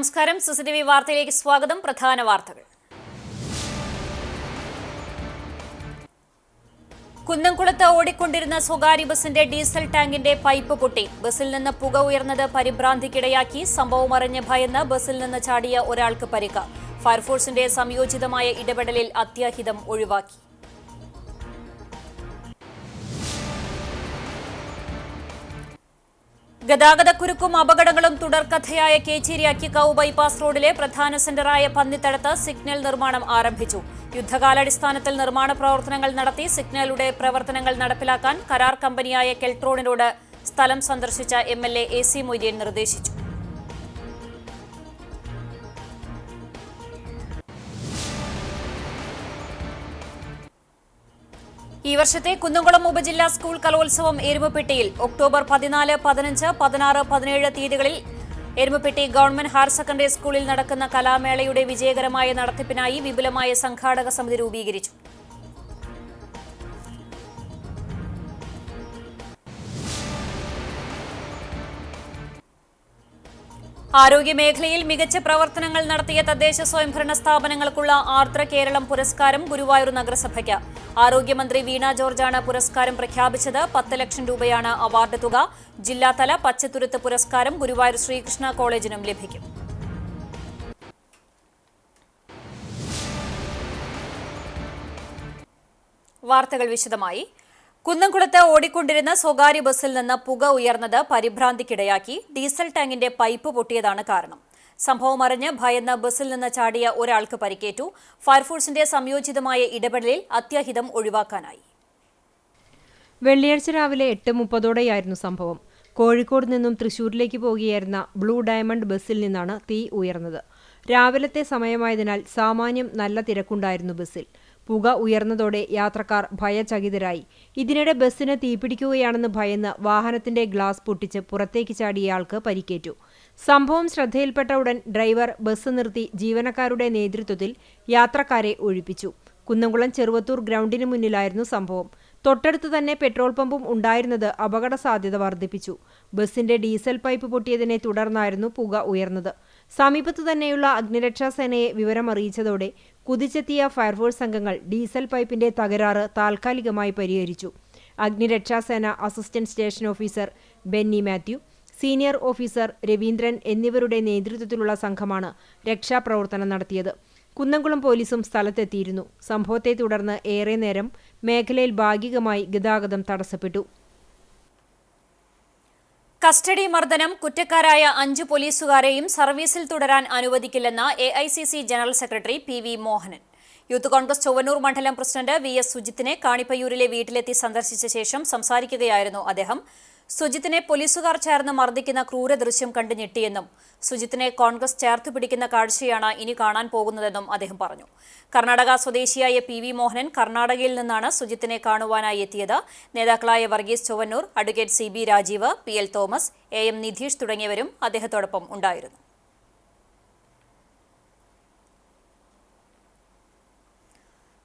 നമസ്കാരം. സിസിടിവി വാർത്തയിലേക്ക് സ്വാഗതം. പ്രധാന വാർത്തകൾ. കുന്നംകുളത്ത് ഓടിക്കൊണ്ടിരുന്ന സ്വകാര്യ ബസിന്റെ ഡീസൽ ടാങ്കിന്റെ പൈപ്പ് പൊട്ടി. ബസിൽ നിന്ന് പുക ഉയർന്നത് പരിഭ്രാന്തിക്കിടയാക്കി. സംഭവം അറിഞ്ഞ് ഭയന്ന് ബസിൽ നിന്ന് ചാടിയ ഒരാൾക്ക് പരിക്ക്. ഫയർഫോഴ്സിന്റെ സംയോജിതമായ ഇടപെടലിൽ അത്യാഹിതം ഒഴിവാക്കി. ഗതാഗതക്കുരുക്കും അപകടങ്ങളും തുടർക്കഥയായ കേച്ചേരി അക്കിക്കാവ് ബൈപ്പാസ് റോഡിലെ പ്രധാന സെന്ററായ പന്നിത്തടത്ത് സിഗ്നൽ നിർമ്മാണം ആരംഭിച്ചു. യുദ്ധകാലാടിസ്ഥാനത്തിൽ നിർമ്മാണ പ്രവർത്തനങ്ങൾ നടത്തി സിഗ്നലുടെ പ്രവർത്തനങ്ങൾ നടപ്പിലാക്കാൻ കരാർ കമ്പനിയായ കെൽട്രോണിനോട് സ്ഥലം സന്ദർശിച്ച MLA AC മൊയ്തീൻ നിർദ്ദേശിച്ചു. ഈ വർഷത്തെ കുന്നംകുളം ഉപജില്ലാ സ്കൂൾ കലോത്സവം എരുമപ്പെട്ടിയിൽ ഒക്ടോബർ 14, 15, 16, 17 തീയതികളിൽ എരുമപ്പെട്ടി ഗവൺമെന്റ് ഹയർ സെക്കൻഡറി സ്കൂളിൽ നടക്കുന്ന കലാമേളയുടെ വിജയകരമായ നടത്തിപ്പിനായി വിപുലമായ സംഘാടക സമിതി രൂപീകരിച്ചു. ആരോഗ്യമേഖലയിൽ മികച്ച പ്രവർത്തനങ്ങൾ നടത്തിയ തദ്ദേശ സ്വയംഭരണ സ്ഥാപനങ്ങൾക്കുള്ള ആർദ്ര കേരളം പുരസ്കാരം ഗുരുവായൂർ നഗരസഭയ്ക്ക്. ആരോഗ്യമന്ത്രി വീണ ജോർജാണ് പുരസ്കാരം പ്രഖ്യാപിച്ചത്. 10 ലക്ഷം രൂപയാണ് അവാർഡ് തുക. ജില്ലാതല പച്ചത്തുരുത്ത് പുരസ്കാരം ഗുരുവായൂർ ശ്രീകൃഷ്ണ കോളേജിനും ലഭിക്കും. വാർത്തകൾ വിശദമായി. കുന്നംകുളത്ത് ഓടിക്കൊണ്ടിരുന്ന സ്വകാര്യ ബസിൽ നിന്ന് പുക ഉയർന്നത് പരിഭ്രാന്തിക്കിടയാക്കി. ഡീസൽ ടാങ്കിന്റെ പൈപ്പ് പൊട്ടിയതാണ് കാരണം. സംഭവം അറിഞ്ഞ് ഭയന്ന് ബസിൽ നിന്ന് ചാടിയ ഒരാൾക്ക് പരിക്കേറ്റു. ഫയർഫോഴ്സിന്റെ സംയോജിതമായ ഇടപെടലിൽ അത്യാഹിതം ഒഴിവാക്കാനായി. വെള്ളിയാഴ്ച രാവിലെ 8:30ഓടെയായിരുന്നു സംഭവം. കോഴിക്കോട് നിന്നും തൃശൂരിലേക്ക് പോകുകയായിരുന്ന ബ്ലൂ ഡയമണ്ട് ബസിൽ നിന്നാണ് തീ ഉയർന്നത്. രാവിലത്തെ സമയമായതിനാൽ സാമാന്യം നല്ല തിരക്കുണ്ടായിരുന്നു ബസിൽ. പുക ഉയർന്നതോടെ യാത്രക്കാർ ഭയചകിതരായി. ഇതിനിടെ ബസ്സിന് തീപിടിക്കുകയാണെന്ന് ഭയന്ന് വാഹനത്തിന്റെ ഗ്ലാസ് പൊട്ടിച്ച് പുറത്തേക്ക് ചാടിയയാൾക്ക് പരിക്കേറ്റു. സംഭവം ശ്രദ്ധയിൽപ്പെട്ട ഉടൻ ഡ്രൈവർ ബസ് നിർത്തി ജീവനക്കാരുടെ നേതൃത്വത്തിൽ യാത്രക്കാരെ ഒഴിപ്പിച്ചു. കുന്നംകുളം ചെറുവത്തൂർ ഗ്രൗണ്ടിന് മുന്നിലായിരുന്നു സംഭവം. തൊട്ടടുത്ത് തന്നെ പെട്രോൾ പമ്പും ഉണ്ടായിരുന്നത് അപകട സാധ്യത വർദ്ധിപ്പിച്ചു. ബസിന്റെ ഡീസൽ പൈപ്പ് പൊട്ടിയതിനെ തുടർന്നായിരുന്നു പുക ഉയർന്നത്. സമീപത്തു തന്നെയുള്ള അഗ്നിരക്ഷാസേനയെ വിവരമറിയിച്ചതോടെ കുതിച്ചെത്തിയ ഫയർഫോഴ്സ് സംഘങ്ങൾ ഡീസൽ പൈപ്പിന്റെ തകരാറ് താൽക്കാലികമായി പരിഹരിച്ചു. അഗ്നിരക്ഷാസേന assistant station officer Benny Mathew, senior officer Raveendran എന്നിവരുടെ നേതൃത്വത്തിലുള്ള സംഘമാണ് രക്ഷാപ്രവർത്തനം നടത്തിയത്. കുന്നംകുളം പോലീസും സ്ഥലത്തെത്തിയിരുന്നു. സംഭവത്തെ തുടർന്ന് ഏറെ നേരം മേഖലയിൽ ഭാഗികമായി ഗതാഗതം തടസ്സപ്പെട്ടു. കസ്റ്റഡി മർദ്ദനം കുറ്റക്കാരായ 5 പോലീസുകാരെയും സർവീസിൽ തുടരാൻ അനുവദിക്കില്ലെന്ന് AICC general secretary PV Mohanan. Youth Congress Chowwannur മണ്ഡലം പ്രസിഡന്റ് VS സുജിത്തിനെ കാണിപ്പയ്യൂരിലെ വീട്ടിലെത്തി സന്ദർശിച്ച ശേഷം സംസാരിക്കുകയായിരുന്നു അദ്ദേഹം. സുജിത്തിനെ പോലീസുകാർ ചേർന്ന് മർദ്ദിക്കുന്ന ക്രൂര ദൃശ്യം കണ്ട് ഞെട്ടിയെന്നും സുജിത്തിനെ കോൺഗ്രസ് ചേർത്ത് പിടിക്കുന്ന കാഴ്ചയാണ് ഇനി കാണാൻ പോകുന്നതെന്നും അദ്ദേഹം പറഞ്ഞു. കർണാടക സ്വദേശിയായ PV മോഹനൻ കർണാടകയിൽ നിന്നാണ് സുജിത്തിനെ കാണുവാനായി എത്തിയത്. നേതാക്കളായ Varghese Chovvannur, advocate CB Rajeev, PL Thomas, AM Nidheesh തുടങ്ങിയവരും അദ്ദേഹത്തോടൊപ്പം ഉണ്ടായിരുന്നു.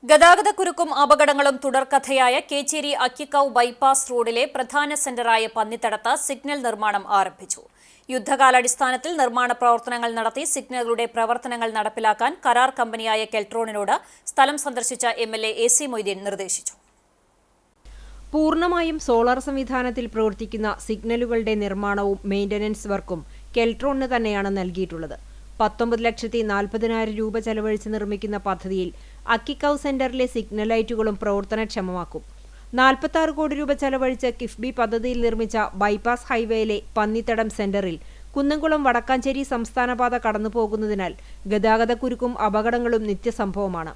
ഗതാഗതക്കുരുക്കും അപകടങ്ങളും തുടർക്കഥയായ കേച്ചേരി അക്കിക്കാവ് ബൈപ്പാസ് റോഡിലെ പ്രധാന സെന്ററായ പന്നിത്തടത്ത് സിഗ്നൽ നിർമ്മാണം ആരംഭിച്ചു. യുദ്ധകാലാടിസ്ഥാനത്തിൽ നിർമ്മാണ പ്രവർത്തനങ്ങൾ നടത്തി സിഗ്നലുകളുടെ പ്രവർത്തനങ്ങൾ നടപ്പിലാക്കാൻ കരാർ കമ്പനിയായ കെൽട്രോണിനോട് സ്ഥലം സന്ദർശിച്ച MLA AC മൊയ്തീൻ നിർദ്ദേശിച്ചു. പൂർണ്ണമായും സോളാർ സംവിധാനത്തിൽ പ്രവർത്തിക്കുന്ന സിഗ്നലുകളുടെ നിർമ്മാണവും മെയിന്റനൻസ് വർക്കും കെൽട്രോണിന് തന്നെയാണ് നൽകിയിട്ടുള്ളത്. 19,40,000 രൂപ ചെലവഴിച്ച് നിർമ്മിക്കുന്ന പദ്ധതിയിൽ അക്കിക്കാവ് സെന്ററിലെ സിഗ്നൽ ലൈറ്റുകളും പ്രവർത്തനക്ഷമമാക്കും. 46 കോടി രൂപ ചെലവഴിച്ച് കിഫ്ബി പദ്ധതിയിൽ നിർമ്മിച്ച ബൈപ്പാസ് ഹൈവേയിലെ പന്നിത്തടം സെന്ററിൽ കുന്നംകുളം വടക്കാഞ്ചേരി സംസ്ഥാനപാത കടന്നുപോകുന്നതിനാൽ ഗതാഗതക്കുരുക്കും അപകടങ്ങളും നിത്യസംഭവമാണ്.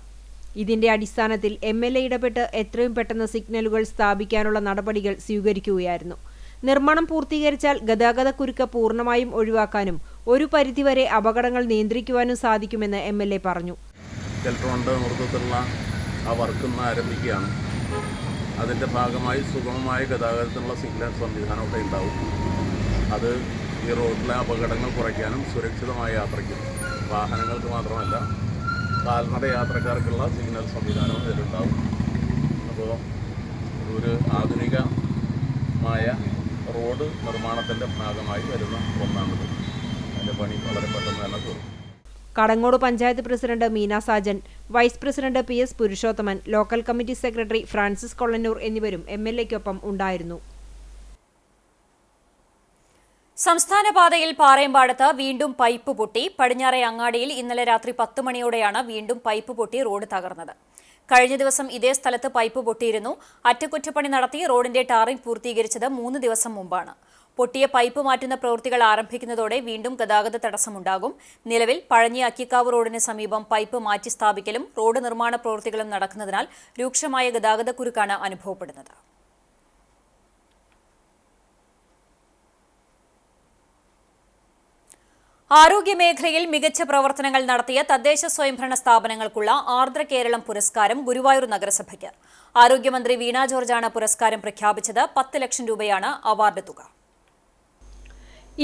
ഇതിന്റെ അടിസ്ഥാനത്തിൽ MLA ഇടപെട്ട് എത്രയും പെട്ടെന്ന് സിഗ്നലുകൾ സ്ഥാപിക്കാനുള്ള നടപടികൾ സ്വീകരിക്കുകയായിരുന്നു. നിർമ്മാണം പൂർത്തീകരിച്ചാൽ ഗതാഗതക്കുരുക്ക് പൂർണ്ണമായും ഒഴിവാക്കാനും ഒരു പരിധിവരെ അപകടങ്ങൾ നിയന്ത്രിക്കുവാനും സാധിക്കുമെന്ന് MLA പറഞ്ഞു. കെൽട്രോണിൻ്റെ നേതൃത്വത്തിലുള്ള ആ വർക്ക് ഇന്ന് ആരംഭിക്കുകയാണ്. അതിൻ്റെ ഭാഗമായി സുഗമമായ ഗതാഗതത്തിനുള്ള സിഗ്നൽ സംവിധാനം ഇവിടെ ഉണ്ടാവും. അത് ഈ റോഡിലെ അപകടങ്ങൾ കുറയ്ക്കാനും സുരക്ഷിതമായ യാത്രയ്ക്കും വാഹനങ്ങൾക്ക് മാത്രമല്ല കാൽനട യാത്രക്കാർക്കുള്ള സിഗ്നൽ സംവിധാനവും ഇതിലുണ്ടാവും. അപ്പോൾ ഒരു ആധുനികമായ റോഡ് നിർമ്മാണത്തിൻ്റെ ഭാഗമായി വരുന്ന ഒന്നാണിത്. അതിൻ്റെ പണി വളരെ പെട്ടെന്ന് തന്നെ തീർക്കും. Kadangode panchayat president Meena Sajan, vice president PS Purushothaman, local committee secretary Francis Kollannur എന്നിവരും MLAയ്ക്കൊപ്പം ഉണ്ടായിരുന്നു. സംസ്ഥാന പാതയിൽ പാറയമ്പാടത്ത് വീണ്ടും പൈപ്പ് പൊട്ടി. പടിഞ്ഞാറെ അങ്ങാടിയിൽ ഇന്നലെ രാത്രി 10 മണിയോടെയാണ് വീണ്ടും പൈപ്പ് പൊട്ടി റോഡ് തകർന്നത്. കഴിഞ്ഞ ദിവസം ഇതേ സ്ഥലത്ത് പൈപ്പ് പൊട്ടിയിരുന്നു. അറ്റകുറ്റപ്പണി നടത്തി റോഡിന്റെ ടാറിംഗ് പൂർത്തീകരിച്ചത് 3 ദിവസം മുമ്പാണ്. പൊട്ടിയ പൈപ്പ് മാറ്റുന്ന പ്രവൃത്തികൾ ആരംഭിക്കുന്നതോടെ വീണ്ടും ഗതാഗത തടസ്സമുണ്ടാകും. നിലവിൽ പഴഞ്ഞി അക്കിക്കാവ് റോഡിന് സമീപം പൈപ്പ് മാറ്റി സ്ഥാപിക്കലും റോഡ് നിർമ്മാണ പ്രവൃത്തികളും നടക്കുന്നതിനാൽ രൂക്ഷമായ ഗതാഗതക്കുരുക്കാണ് അനുഭവപ്പെടുന്നത്. ആരോഗ്യമേഖലയിൽ മികച്ച പ്രവർത്തനങ്ങൾ നടത്തിയ തദ്ദേശ സ്വയംഭരണ സ്ഥാപനങ്ങൾക്കുള്ള ആർദ്ര കേരളം പുരസ്കാരം ഗുരുവായൂർ നഗരസഭയ്ക്ക്. ആരോഗ്യമന്ത്രി വീണ ജോർജാണ് പുരസ്കാരം പ്രഖ്യാപിച്ചത്. 10 ലക്ഷം രൂപയാണ് അവാർഡ് തുക.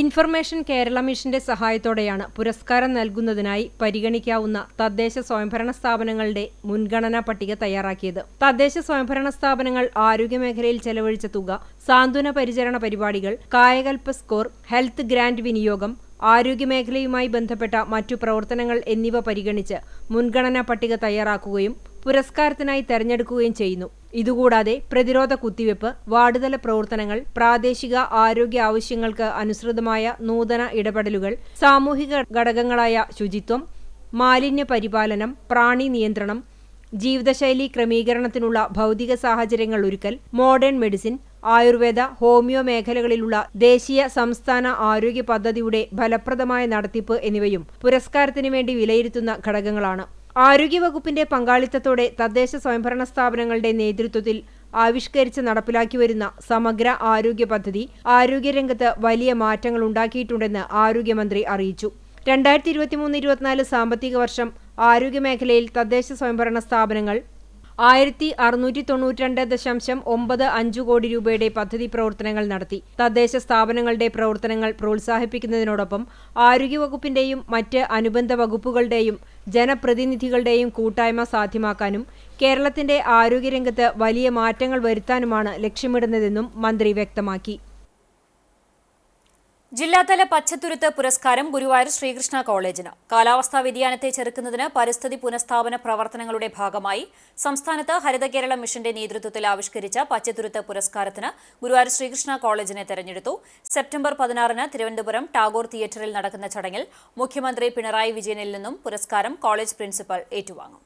ഇൻഫർമേഷൻ കേരള മിഷന്റെ സഹായത്തോടെയാണ് പുരസ്കാരം നൽകുന്നതിനായി പരിഗണിക്കാവുന്ന തദ്ദേശ സ്വയംഭരണ സ്ഥാപനങ്ങളുടെ മുൻഗണനാ പട്ടിക തയ്യാറാക്കിയത്. തദ്ദേശ സ്വയംഭരണ സ്ഥാപനങ്ങൾ ആരോഗ്യമേഖലയിൽ ചെലവഴിച്ച തുക, സാന്ത്വന പരിചരണ പരിപാടികൾ, കായകൽപ്പ സ്കോർ, ഹെൽത്ത് ഗ്രാന്റ് വിനിയോഗം, ആരോഗ്യമേഖലയുമായി ബന്ധപ്പെട്ട മറ്റു പ്രവർത്തനങ്ങൾ എന്നിവ പരിഗണിച്ച് മുൻഗണനാ പട്ടിക തയ്യാറാക്കുകയും പുരസ്കാരത്തിനായി തെരഞ്ഞെടുക്കുകയും ചെയ്യുന്നു. ഇതുകൂടാതെ പ്രതിരോധ കുത്തിവയ്പ്, വാർഡുതല പ്രവർത്തനങ്ങൾ, പ്രാദേശിക ആരോഗ്യ ആവശ്യങ്ങൾക്ക് അനുസൃതമായ നൂതന ഇടപെടലുകൾ, സാമൂഹിക ഘടകങ്ങളായ ശുചിത്വം, മാലിന്യ പരിപാലനം, പ്രാണി നിയന്ത്രണം, ജീവിതശൈലി ക്രമീകരണത്തിനുള്ള ഭൗതിക സാഹചര്യങ്ങൾ ഒരുക്കൽ, മോഡേൺ മെഡിസിൻ, ആയുർവേദ, ഹോമിയോ മേഖലകളിലുള്ള ദേശീയ സംസ്ഥാന ആരോഗ്യ പദ്ധതിയുടെ ഫലപ്രദമായ നടത്തിപ്പ് എന്നിവയും പുരസ്കാരത്തിനു വേണ്ടി വിലയിരുത്തുന്ന ഘടകങ്ങളാണ്. ആരോഗ്യവകുപ്പിന്റെ പങ്കാളിത്തത്തോടെ തദ്ദേശ സ്വയംഭരണ സ്ഥാപനങ്ങളുടെ നേതൃത്വത്തിൽ ആവിഷ്കരിച്ച് നടപ്പിലാക്കി വരുന്ന സമഗ്ര ആരോഗ്യ പദ്ധതി ആരോഗ്യരംഗത്ത് വലിയ മാറ്റങ്ങൾ ഉണ്ടാക്കിയിട്ടുണ്ടെന്ന് ആരോഗ്യമന്ത്രി അറിയിച്ചു. 2023-24 സാമ്പത്തിക വർഷം ആരോഗ്യമേഖലയിൽ തദ്ദേശ സ്വയംഭരണ സ്ഥാപനങ്ങൾ 1692.95 കോടി രൂപയുടെ പദ്ധതി പ്രവർത്തനങ്ങൾ നടത്തി. തദ്ദേശ സ്ഥാപനങ്ങളുടെ പ്രവർത്തനങ്ങൾ പ്രോത്സാഹിപ്പിക്കുന്നതിനോടൊപ്പം ആരോഗ്യവകുപ്പിന്റെയും മറ്റ് അനുബന്ധ വകുപ്പുകളുടെയും ജനപ്രതിനിധികളുടെയും കൂട്ടായ്മ സാധ്യമാക്കാനും കേരളത്തിന്റെ ആരോഗ്യരംഗത്ത് വലിയ മാറ്റങ്ങൾ വരുത്താനുമാണ് ലക്ഷ്യമിടുന്നതെന്നും മന്ത്രി വ്യക്തമാക്കി. ജില്ലാതല പച്ചത്തുരുത്ത് പുരസ്കാരം ഗുരുവായൂർ ശ്രീകൃഷ്ണ കോളേജിന്. കാലാവസ്ഥാ വ്യതിയാനത്തെ ചെറുക്കുന്നതിന് പരിസ്ഥിതി പുനഃസ്ഥാപന പ്രവർത്തനങ്ങളുടെ ഭാഗമായി സംസ്ഥാനത്ത് ഹരിത കേരളം മിഷന്റെ നേതൃത്വത്തിൽ ആവിഷ്കരിച്ച പച്ചത്തുരുത്ത് പുരസ്കാരത്തിന് ഗുരുവായൂർ ശ്രീകൃഷ്ണ കോളേജിനെ തെരഞ്ഞെടുത്തു. സെപ്റ്റംബർ 16-ന് തിരുവനന്തപുരം ടാഗോർ തിയേറ്ററിൽ നടക്കുന്ന ചടങ്ങിൽ മുഖ്യമന്ത്രി പിണറായി വിജയനിൽ നിന്നും പുരസ്കാരം കോളേജ് പ്രിൻസിപ്പൽ ഏറ്റുവാങ്ങും.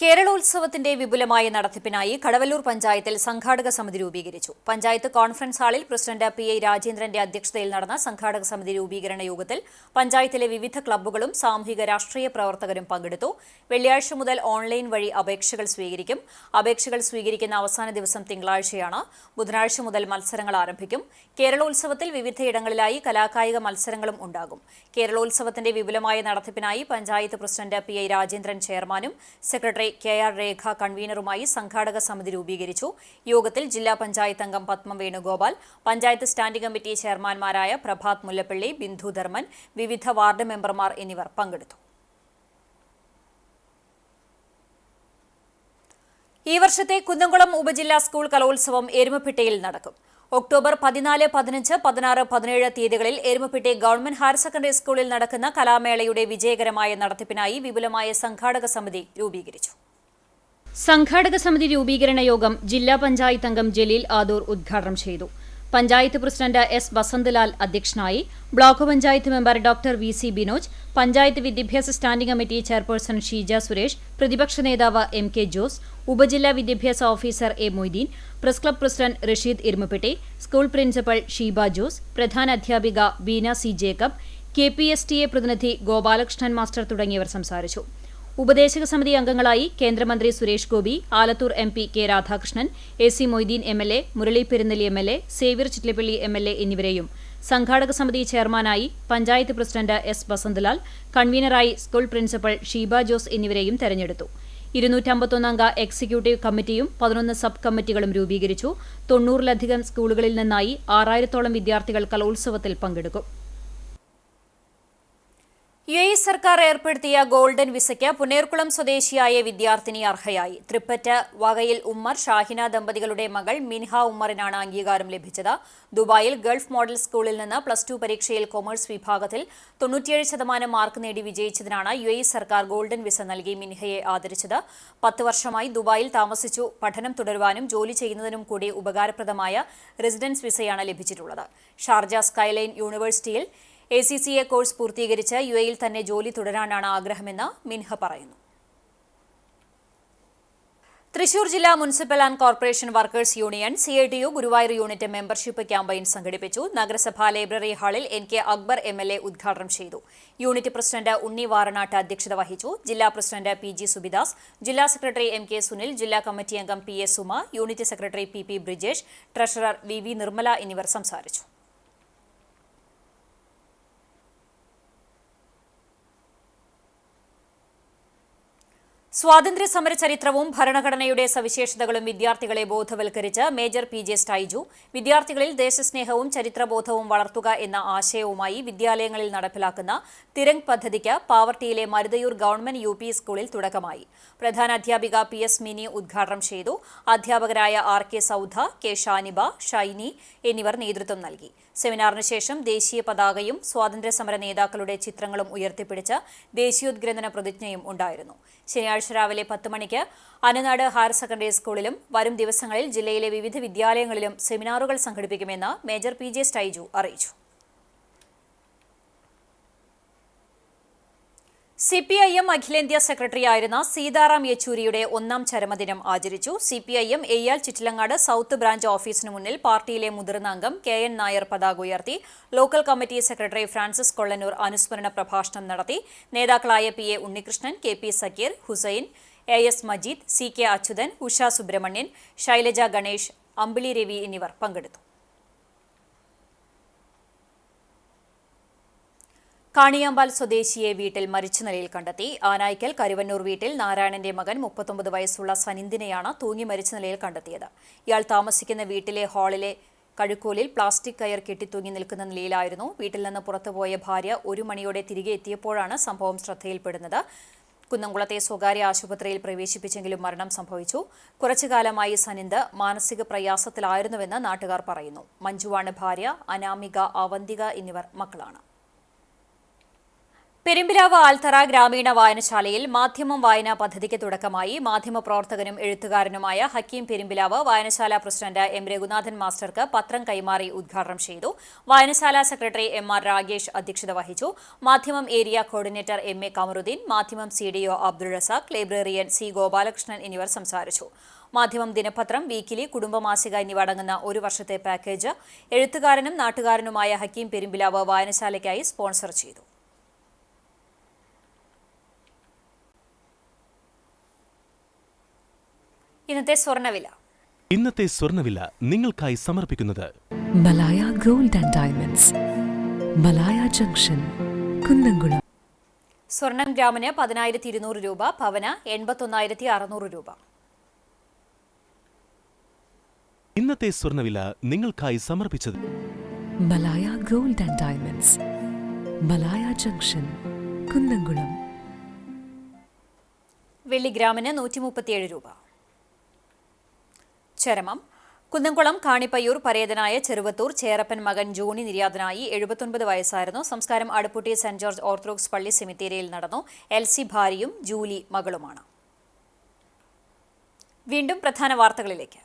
കേരളോത്സവത്തിന്റെ വിപുലമായ നടത്തിപ്പിനായി കടവല്ലൂർ പഞ്ചായത്തിൽ സംഘാടക സമിതി രൂപീകരിച്ചു. പഞ്ചായത്ത് കോൺഫറൻസ് ഹാളിൽ പ്രസിഡന്റ് PI രാജേന്ദ്രന്റെ അധ്യക്ഷതയിൽ നടന്ന സംഘാടക സമിതി രൂപീകരണ യോഗത്തിൽ പഞ്ചായത്തിലെ വിവിധ ക്ലബ്ബുകളും സാമൂഹിക രാഷ്ട്രീയ പ്രവർത്തകരും പങ്കെടുത്തു. വെള്ളിയാഴ്ച മുതൽ ഓൺലൈൻ വഴി അപേക്ഷകൾ സ്വീകരിക്കും. അപേക്ഷകൾ സ്വീകരിക്കുന്ന അവസാന ദിവസം തിങ്കളാഴ്ചയാണ്. ബുധനാഴ്ച മുതൽ മത്സരങ്ങൾ ആരംഭിക്കും. കേരളോത്സവത്തിൽ വിവിധയിടങ്ങളിലായി കലാകായിക മത്സരങ്ങളും ഉണ്ടാകും. കേരളോത്സവത്തിന്റെ വിപുലമായ നടത്തിപ്പിനായി പഞ്ചായത്ത് പ്രസിഡന്റ് PI രാജേന്ദ്രൻ ചെയർമാനും സെക്രട്ടറി KR രേഖ കൺവീനറുമായി സംഘാടക സമിതി രൂപീകരിച്ചു. യോഗത്തിൽ ജില്ലാ പഞ്ചായത്ത് അംഗം പത്മം വേണുഗോപാൽ, പഞ്ചായത്ത് സ്റ്റാൻഡിംഗ് കമ്മിറ്റി ചെയർമാൻമാരായ പ്രഭാത് മുല്ലപ്പള്ളി, ബിന്ദു ധർമ്മൻ, വിവിധ വാർഡ് മെമ്പർമാർ എന്നിവർ പങ്കെടുത്തു. ഈ വർഷത്തെ കുന്നംകുളം ഉപജില്ലാ സ്കൂൾ കലോത്സവം എരുമപ്പെട്ടിയിൽ നടക്കും. ഒക്ടോബർ 14, 15, 16, 17 തീയതികളിൽ എരുമപ്പെട്ടി ഗവൺമെന്റ് ഹയർ സെക്കൻഡറി സ്കൂളിൽ നടക്കുന്ന കലാമേളയുടെ വിജയകരമായ നടത്തിപ്പിനായി വിപുലമായ സംഘാടക സമിതി രൂപീകരിച്ചു. സംഘാടക സമിതി രൂപീകരണ യോഗം ജില്ലാ പഞ്ചായത്ത് അംഗം ജലീൽ ആദൂർ ഉദ്ഘാടനം ചെയ്തു. Panchayat president S. വസന്തലാൽ അധ്യക്ഷനായി. Block panchayat member doctor VC Binoj, panchayat വിദ്യാഭ്യാസ standing committee chairperson Sheeja Suresh, പ്രതിപക്ഷ നേതാവ് MK ജോസ്, ഉപജില്ലാ വിദ്യാഭ്യാസ officer A. Moideen, press club president Rasheed Erumapetty, school principal Sheeba Jose, പ്രധാന അധ്യാപിക ബീന C. ജേക്കബ്, KPSTA പ്രതിനിധി ഗോപാലകൃഷ്ണൻ മാസ്റ്റർ തുടങ്ങിയവർ സംസാരിച്ചു. ഉപദേശക സമിതി അംഗങ്ങളായി കേന്ദ്രമന്ത്രി Suresh Gopi, Alathur MP K. Radhakrishnan, AC Moideen MLA, Murali Perunelli MLA, Xavier Chittilappilly MLA എന്നിവരെയും സംഘാടക സമിതി ചെയർമാനായി പഞ്ചായത്ത് പ്രസിഡന്റ് S. വസന്തലാൽ, കൺവീനറായി സ്കൂൾ പ്രിൻസിപ്പൽ ഷീബ ജോസ് എന്നിവരെയും തെരഞ്ഞെടുത്തു. 251 അംഗ എക്സിക്യൂട്ടീവ് കമ്മിറ്റിയും 11 സബ് കമ്മിറ്റികളും രൂപീകരിച്ചു. 90-ലധികം സ്കൂളുകളിൽ നിന്നായി 6000-ഓളം വിദ്യാർത്ഥികൾ കലോത്സവത്തിൽ പങ്കെടുക്കും. UAE സർക്കാർ ഏർപ്പെടുത്തിയ ഗോൾഡൻ വിസയ്ക്ക് പുന്നേർകുളം സ്വദേശിയായ വിദ്യാർത്ഥിനി അർഹയായി. തൃപ്പറ്റ് വകയിൽ ഉമ്മർ ഷാഹിന ദമ്പതികളുടെ മകൾ മിൻഹ ഉമ്മറിനാണ് അംഗീകാരം ലഭിച്ചത്. ദുബായിൽ ഗൾഫ് മോഡൽ സ്കൂളിൽ നിന്ന് +2 പരീക്ഷയിൽ കൊമേഴ്സ് വിഭാഗത്തിൽ 97% മാർക്ക് നേടി വിജയിച്ചതിനാണ് UAE സർക്കാർ ഗോൾഡൻ വിസ നൽകി മിൻഹയെ ആദരിച്ചത്. 10 വർഷമായി ദുബായിൽ താമസിച്ചു പഠനം തുടരുവാനും ജോലി ചെയ്യുന്നതിനും കൂടി ഉപകാരപ്രദമായ റെസിഡൻസ് വിസയാണ് ലഭിച്ചിട്ടുള്ളത്. ഷാർജ സ്കൈലൈൻ യൂണിവേഴ്സിറ്റിയിൽ ACCA കോഴ്സ് പൂർത്തീകരിച്ച് UAEയിൽ തന്നെ ജോലി തുടരാനാണ് ആഗ്രഹമെന്ന് മിൻഹ പറയുന്നു. തൃശൂർ ജില്ലാ municipal and corporation workers union CITU Guruvayur unit membership campaign സംഘടിപ്പിച്ചു. നഗരസഭാ ലൈബ്രറി ഹാളിൽ NK അക്ബർ MLA ഉദ്ഘാടനം ചെയ്തു. യൂണിറ്റ് പ്രസിഡന്റ് ഉണ്ണി വാറനാട്ട് അധ്യക്ഷത വഹിച്ചു. ജില്ലാ പ്രസിഡന്റ് PG സുബിദാസ്, ജില്ലാ സെക്രട്ടറി MK സുനിൽ, ജില്ലാ കമ്മിറ്റി അംഗം PA Suma, unit secretary PP Brijesh, treasurer VV Nirmala എന്നിവർ സംസാരിച്ചു. സ്വാതന്ത്ര്യ സമര ചരിത്രവും ഭരണഘടനയുടെ സവിശേഷതകളും വിദ്യാർത്ഥികളെ ബോധവൽക്കരിച്ച് മേജർ PJ സ്റ്റൈജു വിദ്യാർത്ഥികളിൽ ദേശസ്നേഹവും ചരിത്രബോധവും വളർത്തുക എന്ന ആശയവുമായി വിദ്യാലയങ്ങളിൽ നടപ്പിലാക്കുന്ന തിരംഗ് പദ്ധതിക്ക് പാവർട്ടിയിലെ മരുതയൂർ ഗവൺമെന്റ് UP സ്കൂളിൽ തുടക്കമായി. പ്രധാനാധ്യാപിക PS മിനി ഉദ്ഘാടനം ചെയ്തു. അധ്യാപകരായ RK സൗധ, K ഷാനിബ, ഷൈനി എന്നിവർ നേതൃത്വം നൽകി. സെമിനാറിന് ശേഷം ദേശീയ പതാകയും സ്വാതന്ത്ര്യസമര നേതാക്കളുടെ ചിത്രങ്ങളും ഉയർത്തിപ്പിടിച്ച് ദേശീയോദ്ഗ്രഥന പ്രതിജ്ഞയും ഉണ്ടായിരുന്നു. ശനിയാഴ്ച രാവിലെ 10 മണിക്ക് അനനാട് ഹയർ സെക്കൻഡറി സ്കൂളിലും വരും ദിവസങ്ങളിൽ ജില്ലയിലെ വിവിധ വിദ്യാലയങ്ങളിലും സെമിനാറുകൾ സംഘടിപ്പിക്കുമെന്ന് മേജർ PJ സ്റ്റൈജു അറിയിച്ചു. CPIM അഖിലേന്ത്യാ സെക്രട്ടറിയായിരുന്ന സീതാറാം യെച്ചൂരിയുടെ 1ാം ചരമദിനം ആചരിച്ചു. CPIM Eyyal Chittilangad south branch ഓഫീസിന് മുന്നിൽ പാർട്ടിയിലെ മുതിർന്ന അംഗം KN നായർ പതാക ഉയർത്തി. Local committee secretary Francis Kollannur അനുസ്മരണ പ്രഭാഷണം നടത്തി. നേതാക്കളായ PA Unnikrishnan, KP Zakir, Hussain, AS Majeed, CK Achuthan, Usha Subramanian, Shailaja Ganesh, അമ്പിളി രവി എന്നിവർ പങ്കെടുത്തു. കാണിയാമ്പാൽ സ്വദേശിയെ വീട്ടിൽ മരിച്ച നിലയിൽ കണ്ടെത്തി. ആനായ്ക്കൽ കരുവന്നൂർ വീട്ടിൽ നാരായണന്റെ മകൻ 39 വയസ്സുള്ള സനിന്ദിനെയാണ് തൂങ്ങി മരിച്ച നിലയിൽ കണ്ടെത്തിയത്. ഇയാൾ താമസിക്കുന്ന വീട്ടിലെ ഹാളിലെ കഴുക്കോലിൽ പ്ലാസ്റ്റിക് കയർ കെട്ടിത്തൂങ്ങി നിൽക്കുന്ന നിലയിലായിരുന്നു. വീട്ടിൽ നിന്ന് പുറത്തുപോയ ഭാര്യ 1 മണിയോടെ തിരികെ എത്തിയപ്പോഴാണ് സംഭവം ശ്രദ്ധയിൽപ്പെടുന്നത്. കുന്നംകുളത്തെ സ്വകാര്യ ആശുപത്രിയിൽ പ്രവേശിപ്പിച്ചെങ്കിലും മരണം സംഭവിച്ചു. കുറച്ചുകാലമായി സനിന്ദ് മാനസിക പ്രയാസത്തിലായിരുന്നുവെന്ന് നാട്ടുകാർ പറയുന്നു. മഞ്ജുവാണ് ഭാര്യ. അനാമിക, അവന്തിക എന്നിവർ മക്കളാണ്. പെരുമ്പിലാവ് ആൽത്തറ ഗ്രാമീണ വായനശാലയിൽ മാധ്യമം വായനാ പദ്ധതിക്ക് തുടക്കമായി. മാധ്യമപ്രവർത്തകനും എഴുത്തുകാരനുമായ ഹക്കീം പെരുമ്പിലാവ് വായനശാല പ്രസിഡന്റ് M രഘുനാഥൻ മാസ്റ്റർക്ക് പത്രം കൈമാറി ഉദ്ഘാടനം ചെയ്തു. വായനശാല സെക്രട്ടറി MR രാഗേഷ് അധ്യക്ഷത വഹിച്ചു. മാധ്യമം ഏരിയ കോർഡിനേറ്റർ MA കമറുദ്ദീൻ, മാധ്യമം CDO Abdul Razak, librarian C Gopalakrishnan എന്നിവർ സംസാരിച്ചു. മാധ്യമം ദിനപത്രം, വീക്കിലി, കുടുംബമാസിക എന്നിവ അടങ്ങുന്ന 1 വർഷത്തെ പാക്കേജ് എഴുത്തുകാരനും നാട്ടുകാരനുമായ ഹക്കീം പെരുമ്പിലാവ് വായനശാലയ്ക്കായി സ്പോൺസർ ചെയ്തു. ഇന്നത്തെ സ്വർണ്ണവില നിങ്ങൾക്കായി സമർപ്പിക്കുന്നത് Malaya gold and diamonds, Malaya junction, Kunnamkulam. സ്വർണം ഗ്രാമിന് 10,200 രൂപ, പവന് 81,600 രൂപ. ഇന്നത്തെ സ്വർണ്ണവില നിങ്ങൾക്കായി സമർപ്പിച്ചത് Malaya gold and diamonds, Malaya junction, Kunnamkulam. വെള്ളി ഗ്രാമിന് 137 രൂപ. ചരമം കുന്നംകുളം കാണിപ്പയ്യൂർ പരേതനായ ചെറുവത്തൂർ ചേരപ്പൻ മകൻ ജോണി നിര്യാതനായി. 79 വയസ്സായിരുന്നു. സംസ്കാരം അടുപ്പുട്ടി സെന്റ് ജോർജ് ഓർത്തഡോക്സ് പള്ളി സെമിത്തേരിയിൽ നടന്നു. LC ഭാര്യയും ജൂലി മകളുമാണ്. വീണ്ടും പ്രധാന വാർത്തകളിലേക്ക്.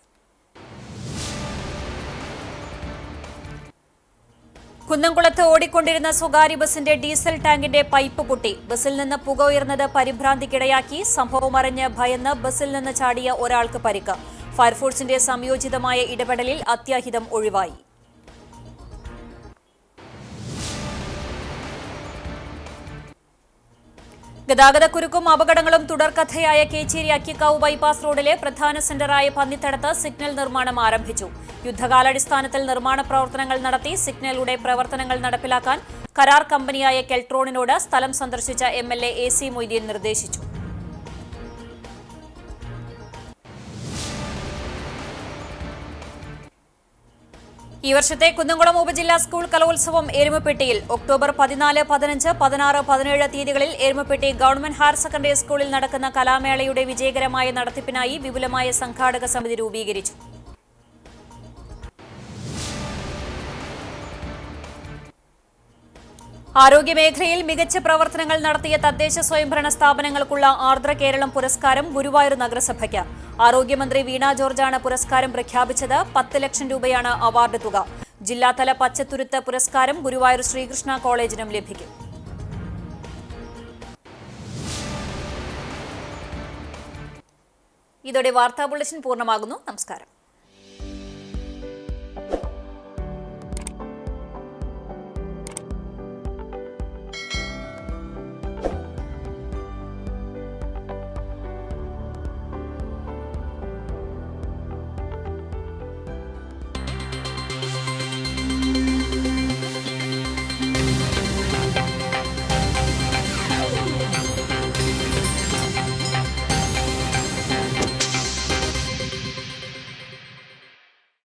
കുന്നംകുളത്ത് ഓടിക്കൊണ്ടിരുന്ന സ്വകാര്യ ബസിന്റെ ഡീസൽ ടാങ്കിന്റെ പൈപ്പ് പൊട്ടി. ബസിൽ നിന്ന് പുക ഉയർന്നത് പരിഭ്രാന്തിക്കിടയാക്കി. സംഭവം അറിഞ്ഞ് ഭയന്ന് ബസിൽ നിന്ന് ചാടിയ ഒരാൾക്ക് പരിക്ക്. ഫയർഫോഴ്സിന്റെ സംയോജിതമായ ഇടപെടലിൽ അത്യാഹിതം ഒഴിവായി. ഗതാഗതക്കുരുക്കും അപകടങ്ങളും തുടർക്കഥയായ കേച്ചേരി അക്കിക്കാവ് ബൈപ്പാസ് റോഡിലെ പ്രധാന സെന്ററായ പന്നിത്തടത്ത് സിഗ്നൽ നിർമ്മാണം ആരംഭിച്ചു. യുദ്ധകാലാടിസ്ഥാനത്തിൽ നിർമ്മാണ പ്രവർത്തനങ്ങൾ നടത്തി. സിഗ്നലുടെ പ്രവർത്തനങ്ങൾ നടപ്പിലാക്കാൻ കരാർ കമ്പനിയായ കെൽട്രോണിനോട് സ്ഥലം സന്ദർശിച്ച MLA AC മൊയ്തീൻ നിർദ്ദേശിച്ചു. ഈ വർഷത്തെ കുന്നംകുളം ഉപജില്ലാ സ്കൂൾ കലോത്സവം എരുമപ്പെട്ടിയിൽ ഒക്ടോബർ 14, 15, 16, 17 തീയതികളിൽ എരുമപ്പെട്ടി ഗവൺമെന്റ് ഹയർ സെക്കൻഡറി സ്കൂളിൽ നടക്കുന്ന കലാമേളയുടെ വിജയകരമായ നടത്തിപ്പിനായി വിപുലമായ സംഘാടക സമിതി രൂപീകരിച്ചു. ആരോഗ്യമേഖലയിൽ മികച്ച പ്രവർത്തനങ്ങൾ നടത്തിയ തദ്ദേശ സ്വയംഭരണ സ്ഥാപനങ്ങൾക്കുള്ള ആർദ്ര കേരളം പുരസ്കാരം ഗുരുവായൂർ നഗരസഭയ്ക്ക്. ആരോഗ്യമന്ത്രി വീണ ജോർജാണ് പുരസ്കാരം പ്രഖ്യാപിച്ചത്. 10 ലക്ഷം രൂപയാണ് അവാർഡ് തുക. ജില്ലാതല പച്ചത്തുരുത്ത് പുരസ്കാരം ഗുരുവായൂർ ശ്രീകൃഷ്ണ കോളേജിനും ലഭിക്കും. ഇതോടെ വാർത്താ ബുള്ളറ്റിൻ പൂർണ്ണമാകുന്നു. നമസ്കാരം.